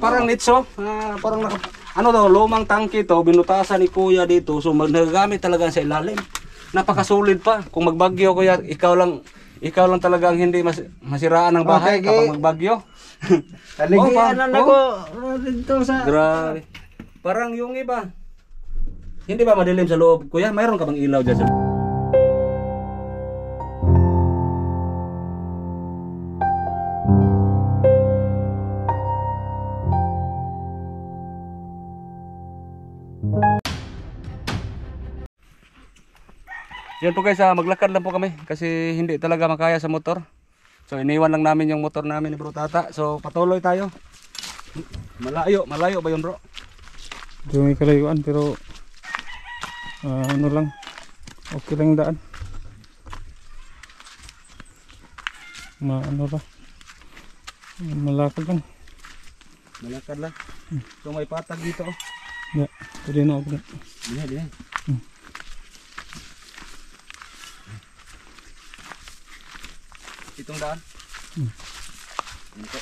parang nitso. Parang ano daw, lumang tangke to, binutasan ni Kuya dito. So nagagamit talaga sa ilalim. Napakasulit pa. Kung magbagyo Kuya, ikaw lang talaga ang hindi masiraan ng bahay kapag magbagyo. Taligian ako dito sa... Grabe. Parang yung iba. Hindi ba madilim sa loob? Kuya, mayroon ka bang ilaw dyan sa loob? Yan po guys, maglakad lang po kami kasi hindi talaga makaya sa motor. So iniwan lang namin yung motor namin ni Bro Tata. So patuloy tayo. Malayo ba yun bro? Hindi may kalayuan pero ano lang, okay lang daan. Ano ba? Malakad lang. Malakad lang. So may patag dito oh. Yeah, pwede na ako. Diyan. Itong daan. Ito.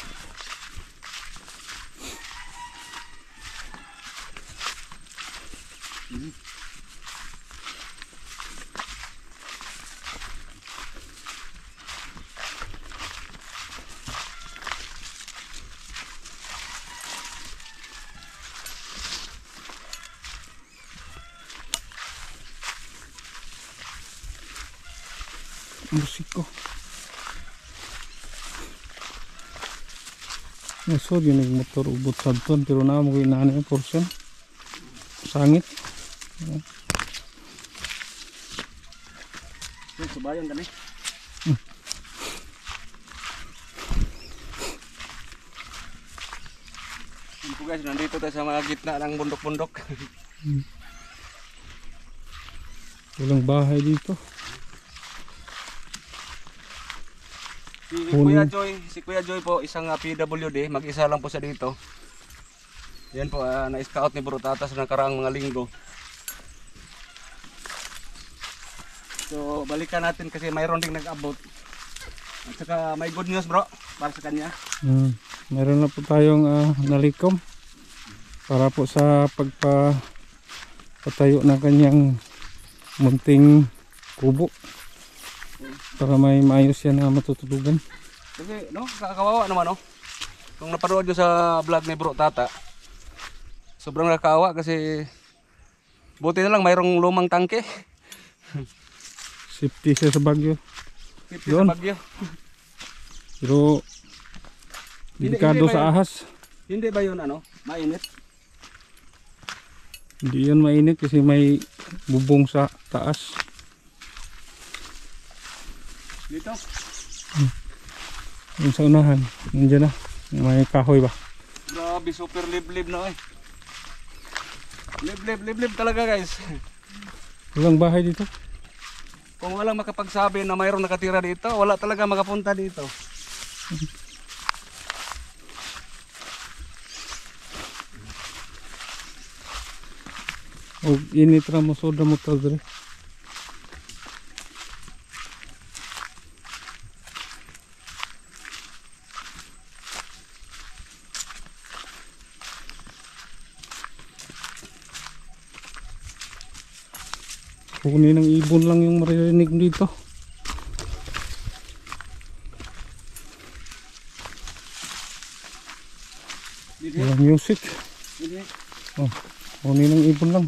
Musiko. Nasod yun yung motor ubot sabton pero na mo inaan yung portion. Sangit. Subayan kami. Yan po guys, nandito tayo sa mga gitna ng bundok-bundok. Walang bahay dito. Si Kuya Joy po, isang PWD, mag-isa lang po siya dito. Yan po, na-scout ni Bro Tata sa nakaraang mga linggo. So, balikan natin kasi mayroon ding nag-abot. At saka may good news bro, para sa kanya. Meron na po tayong nalikom para po sa pagpatayo ng kanyang munting kubo. Para may maayos yan na matutulugan. Kasi no, kakawawa naman no. Kung napanood nyo sa vlog ni Bro Tata, sobrang nakakawa kasi buti na lang mayroong lumang tangke. Safety siya sa bagyo. Safety sa bagyo. Pero delikado sa ahas. Hindi ba yun ano, mainit? Hindi yan mainit kasi may bubong sa taas. Dito? Yung sa unahan, nandiyan na. May kahoy ba? Grabe, super liblib na eh. Liblib talaga guys. Walang bahay dito. Kung walang makapagsabi na mayroong nakatira dito, wala talaga makapunta dito. O initra mo soda mo tagre. Kunin ng ibon lang yung maririnig dito. Walang music. Oh, kunin ng ibon lang.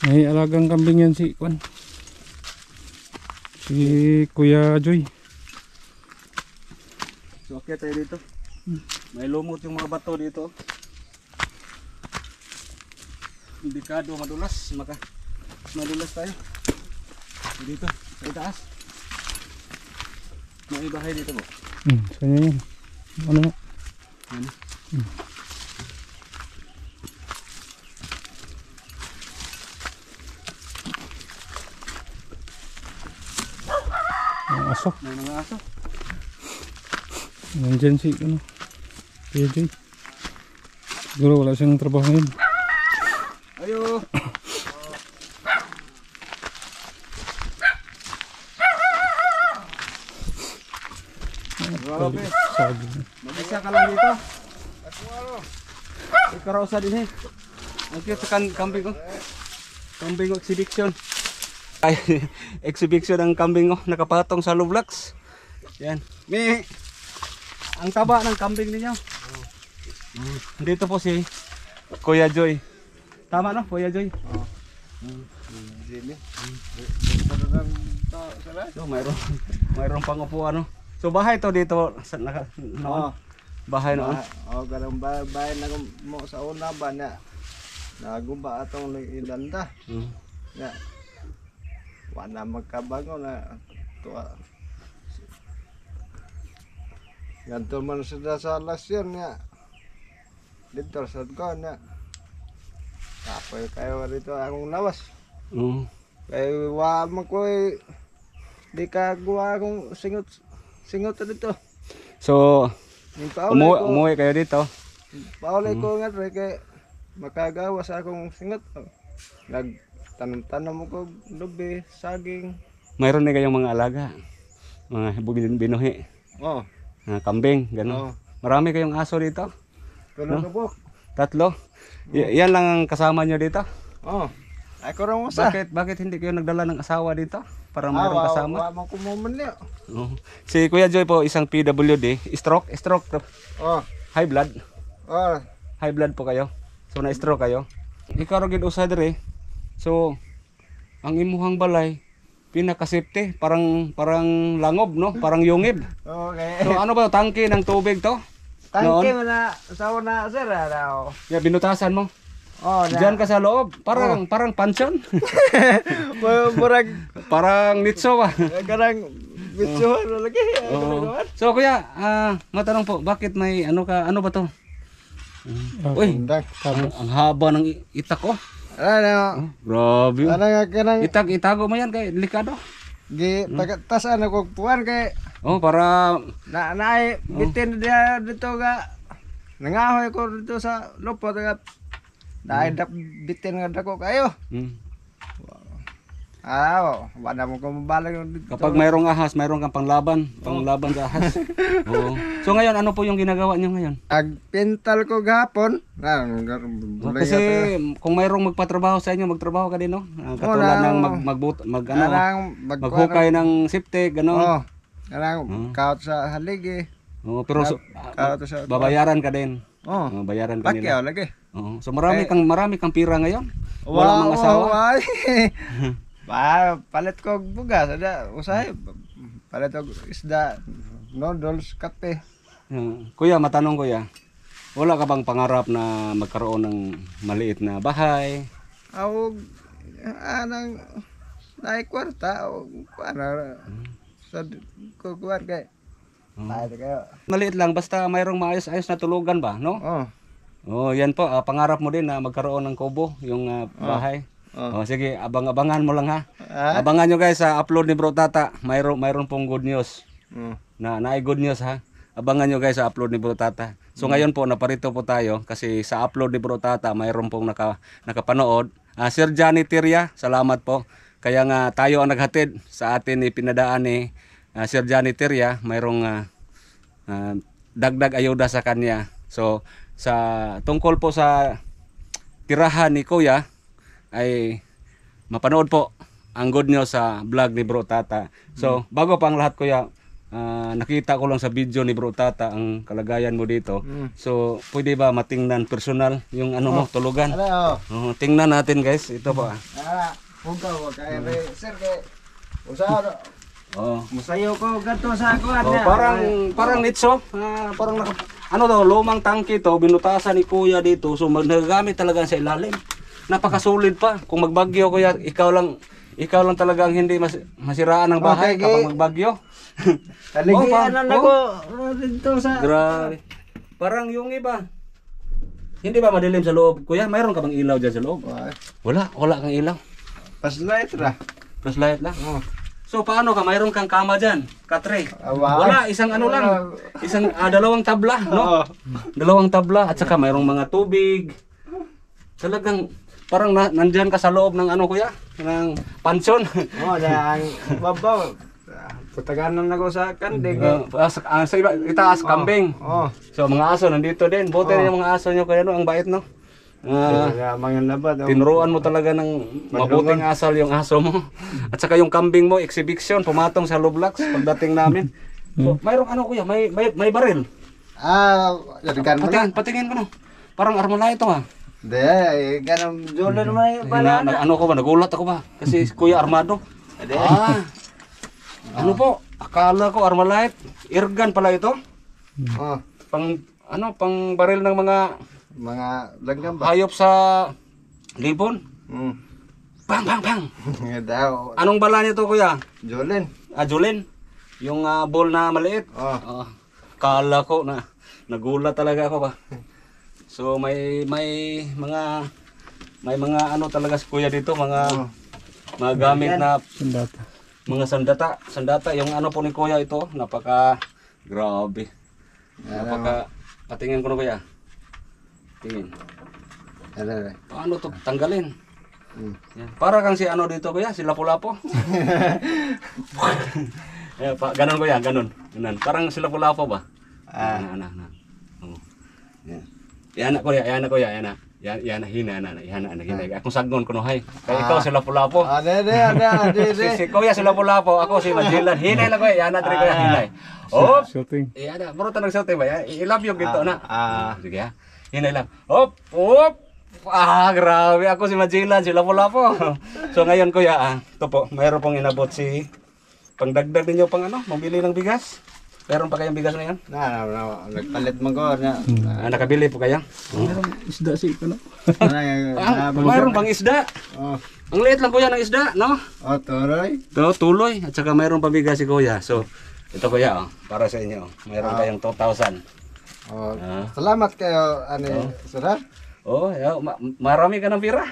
May alagang kambing yan si Kwan. Si Kuya Joy. So okay tayo dito. May lumot yung mga bato dito. Delikado, madulas. Madulas tayo. Dito, sa itaas. May bahay dito po. Saan yan? Ano na? Ano? Aso. May mga aso. Nandyan si ano, Kuya Joy. Siguro wala siyang trabaho ngayon. Ayo. Grabe. Sabi. Mag-isa ka lang dito. Ikaw raw sa din eh. Ang cute sa kambing ko. Kambing ko exhibition. Ay, exhibition ang kambing ko. Nakapatong sa Lublax. Yan. Ang taba ng kambing ninyo. Dito po si Kuya Joy. Tama no, Kuya Joy? Oo. Jimmy. So, mayroon pang upuan no. So bahay to dito sa noon. Bahay noon. Oh, garang bahay na mo sa una ba na nagumba atong ilanda. Ya. Wala magkabago na tuwa. Ganto man sila sa lasyon niya. Dito sa ko na. Kapoy kayo rito akong lawas. Kay wa man ko di ka guwa akong singot dito. So umuwi kayo dito. Paulay ko nga kay makagawa sa akong singot. Nagtanong-tanong ko lubi, saging. Mayroon na kayong mga alaga. Mga binuhi. Oh. Kambing, gano'n. Marami kayong aso dito? Tulong no? Tatlo? Yan lang ang kasama nyo dito? Oh. Ako rin mo sa. Bakit hindi kayo nagdala ng asawa dito? Para mayroong kasama? Wala kumuman niya. Si Kuya Joy po, isang PWD. Stroke to. Oh. High blood. Oh. High blood po kayo. So na-stroke kayo. Ikaw rin usa dire. So, ang imuhang balay, pinaka-safety, parang langob, no? Parang yungib. Okay. So ano ba, tangke ng tubig to? Tangke mo na sa una, sir. Yeah, binutasan mo. Oh, Diyan ka sa loob, parang pansyon. Parang nitso ba? Karang bitsuhan na lagi. So kuya, matanong po, bakit may ano ba to? Uy, ang haba ng itak ko. Ano? Grabe. Ano nga kanang Itago mo yan kay delikado. gi pagtasan ako puan kay Para naay bitin dia dito ga nangahoy ko dito sa lupot ga naay bitin nga dako kayo. Wala mo ko mabalag dito. Kapag mayroong ahas, mayroong kang panglaban sa ahas. Oo. So ngayon, ano po yung ginagawa niyo ngayon? Agpintal ko gahapon. Kasi kung mayroong magpatrabaho sa inyo, magtrabaho ka din, no? Katulad ng maghukay ng septic, gano'n. Oh, kanang kaut sa haligi. Pero Kaut sa babayaran ka din. Bayaran ka Pakyaw nila. lagi. So marami kang pira ngayon. Wala mga asawa. Palit ko bugas, ada usahay. Palit ko isda, noodles, kape. Kuya, matanong kuya. Wala ka bang pangarap na magkaroon ng maliit na bahay? Anang naik kwarta o para sa kukuan kay. Maliit lang basta mayroong maayos-ayos na tulugan ba, no? Yan po, pangarap mo din na magkaroon ng kubo, yung bahay. Sige, abangan mo lang ha. Abangan nyo guys sa upload ni Bro Tata. Mayroon pong good news. Naay good news ha. Abangan nyo guys sa upload ni Bro Tata. So ngayon po naparito po tayo kasi sa upload ni Bro Tata mayroon pong nakapanood. Sir Johnny Tiria, salamat po. Kaya nga tayo ang naghatid sa atin ni pinadaan ni Sir Johnny Tiria. Mayroong dagdag ayuda sa kanya. So tungkol po sa tirahan ni Kuya ay mapanood po ang good news sa vlog ni Bro Tata. So bago pa ang lahat kuya, nakita ko lang sa video ni Bro Tata ang kalagayan mo dito. So pwede ba matingnan personal yung mo tulugan? Tingnan natin guys, ito po. Hugaw kay sir kay usa musayo ko gadto sa kuan niya. Parang nitso, parang lumang tangke to, binutasan ni Kuya dito. So nagagamit talaga sa ilalim. Napakasulit pa. Kung magbagyo kuya, ikaw lang talagang hindi masiraan ng bahay kapag magbagyo. Taligyan ako dito sa. Grabe. Parang yung iba. Hindi ba madilim sa loob? Kuya, mayroon ka bang ilaw dyan sa loob? Wala kang ilaw. Paslight ra. Flashlight lang. So paano ka? Mayroon kang kama dyan? Katre. Wala, isang lang. Dalawang tabla, no? Dalawang tabla at saka mayroong mga tubig. Talagang parang nandiyan ka sa loob ng kuya? Ng pansyon. Ang babaw. Putaganan ako sa kanding. Sa iba, itaas, kambing. Oh. So mga aso nandito din. Buti rin yung mga aso nyo kaya no, ang bait no. Mga labat. Tinuruan mo talaga ng mabuting asal yung aso mo. At saka yung kambing mo, exhibition, pumatong sa Loblax pagdating namin. So, mayroong ano kuya, may baril. Jadikan mo na. Patingin ko no. Parang armalay ito ha. Hindi, ganun Jordan naman yung pala. Ano ko ba, nagulat ako ba? Kasi kuya armado. Ano po? Akala ko Armalite. Airgun pala ito. Oh, Pang baril ng mga mga langgam ba? hayop sa libon. Bang bang bang. Daw. Anong bala nito kuya? Jolin. Julin. Yung ball na maliit. Oh. Kala ko na nagulat talaga ako ba. So may mga ano talaga si kuya dito, mga gamit na Sandata. mga sandata yung ano po ni kuya ito, grabe. Patingin ko na kuya. Tingin. Paano to tanggalin? Yan. Para kang si ano dito kuya, si Lapu-Lapu. Ganon kuya, ganon. Parang si Lapu-Lapu ba? Oh. Yan. Yan na kuya, yan na. Yan hina. Akong sagnon ko no hay. Kaya ikaw si Lapu-Lapu. Si kuya si Lapu-Lapu, ako si Magellan. Hinay lang kuya, yan na diri kuya hinay. Oh. Shooting. Yan na, bro tanang shooting ba? I-love you gito na. Sige ha. Hinay lang. Hop. Grabe ako si Magellan, si Lapu-Lapu. So ngayon kuya, ito po, mayroon pong inabot si pangdagdag ninyo pang ano, mabili ng bigas. Meron pa kayong bigas na yan? Nagpalit mo ko. Nakabili po kayo? Mayroong isda si ano? Mayroon pang isda. Ang liit lang kuya ng isda, no? Tuloy. Tuloy. At saka mayroon pa bigas si kuya. So, ito kuya, para sa inyo. Mayroon kayong 2,000. Salamat kayo, Sir. Marami ka ng pira.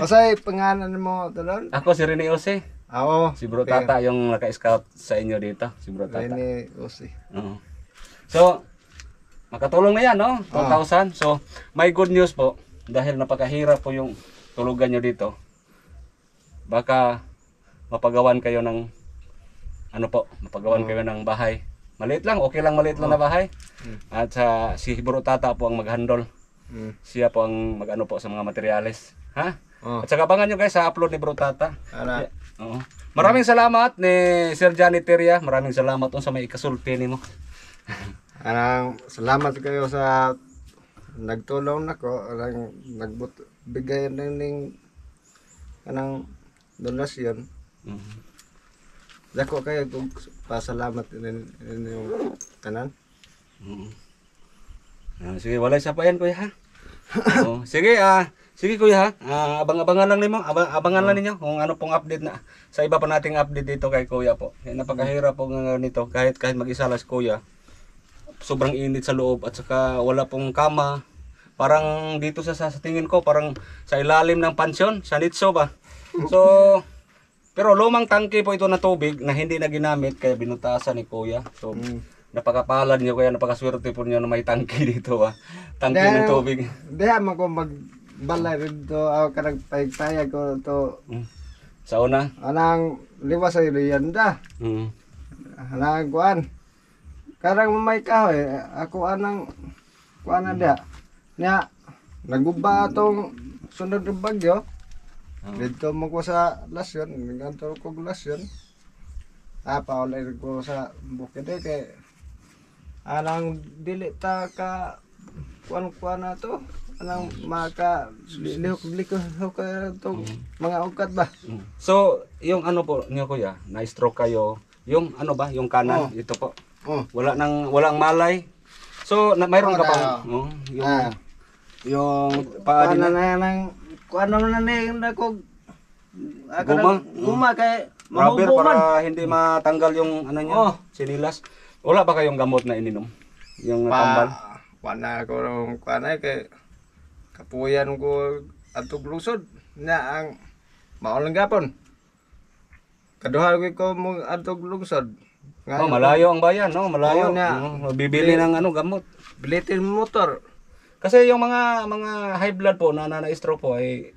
Masay, pangalan mo, Tulon? Ako si Rene Ose. Si Bro Tata yung naka-scout sa inyo dito. Si Bro Tata. Rene Ose. So, makatulong na yan, no? 2,000. So, may good news po. Dahil napakahirap po yung tulugan nyo dito. Baka mapagawan kayo ng kayo ng bahay. Maliit lang, okay lang maliit lang na bahay. At si Bro Tata po ang mag-handle. Siya po ang mag-ano po sa mga materyales. Ha? At saka abangan nyo guys sa upload ni Bro Tata. Maraming salamat ni Sir Johnny Teria. Maraming salamat sa may ikasulti nimo. Salamat kayo sa nagtulong nako, nagbigay ng kanang donasyon. Dako kayo kung pasalamat inyong kanan. Sige, walay sa pa yan kuya ha. Sige kuya ha. Abang-abangan lang nimo, abangan lang ninyo kung ano pong update na sa iba pa nating update dito kay kuya po. Napakahirap po nito kahit mag-isa lang si kuya. Sobrang init sa loob at saka wala pong kama. Parang dito sa tingin ko parang sa ilalim ng pansyon, sa Nitso ba. So pero lumang tangke po ito na tubig na hindi na ginamit kaya binutasan ni kuya. So napakapalad niyo kaya napakaswerte po niyo na may tangke dito ba. Tangke ng tubig. Diha man ko magbalay dito ako kanang paypaya ko to. Sa una? Anang liwas sa Irianda. Anang kuan. Karang may kahoy ako anang kuan na dia. Nya naguba atong sunod ng bagyo. Dito mo ko sa lasyon, nagantol ko lasyon. Paulay ko sa bukid kay anang dili ta ka kuan na to. Anang maka lihok ka to mga ugat ba. So, yung ano po niyo kuya, na-stroke kayo. Yung ano ba, yung kanan ito po. Walang malay. So, mayroon ka pa yung paa din nang kuan naman na ko guma kay rubber para hindi matanggal yung ano niya, sinilas. Wala ba kayong gamot na ininom? Yung tambal? Wala ko kuan kay kapuyan ko atog lusod na ang maulang gapon. Kaduha ko mo atog lusod. Malayo ang bayan, no? Malayo. Bibili ng gamot. Bilitin motor. Kasi yung mga high blood po na na-stroke po ay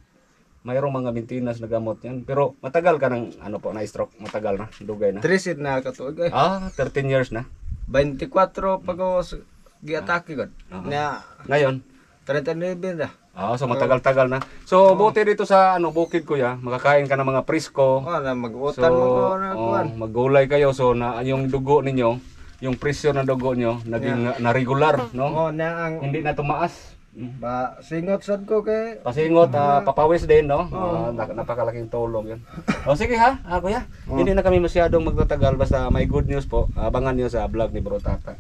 mayroong mga maintenance na gamot yan. Pero matagal ka ng ano po, na-stroke, matagal na, dugay na. Trisid na katuig eh. 13 years na. 24 pag ako giatake gud. Na Ngayon, 39 na. so matagal-tagal na. So buti dito sa ano bukid kuya, makakain ka ng mga presko. Na mag-utan mo ko na kuan. Maggulay kayo so na yung dugo ninyo, yung presyo ng dugo nyo naging na regular, no? Na ang Hindi na tumaas. ba singot sad ko kay Pasingot, papawis din, no? Napakalaking tulong yun. O sige ha, kuya. Hindi na kami masyadong magtatagal basta may good news po. Abangan niyo sa vlog ni Bro Tata.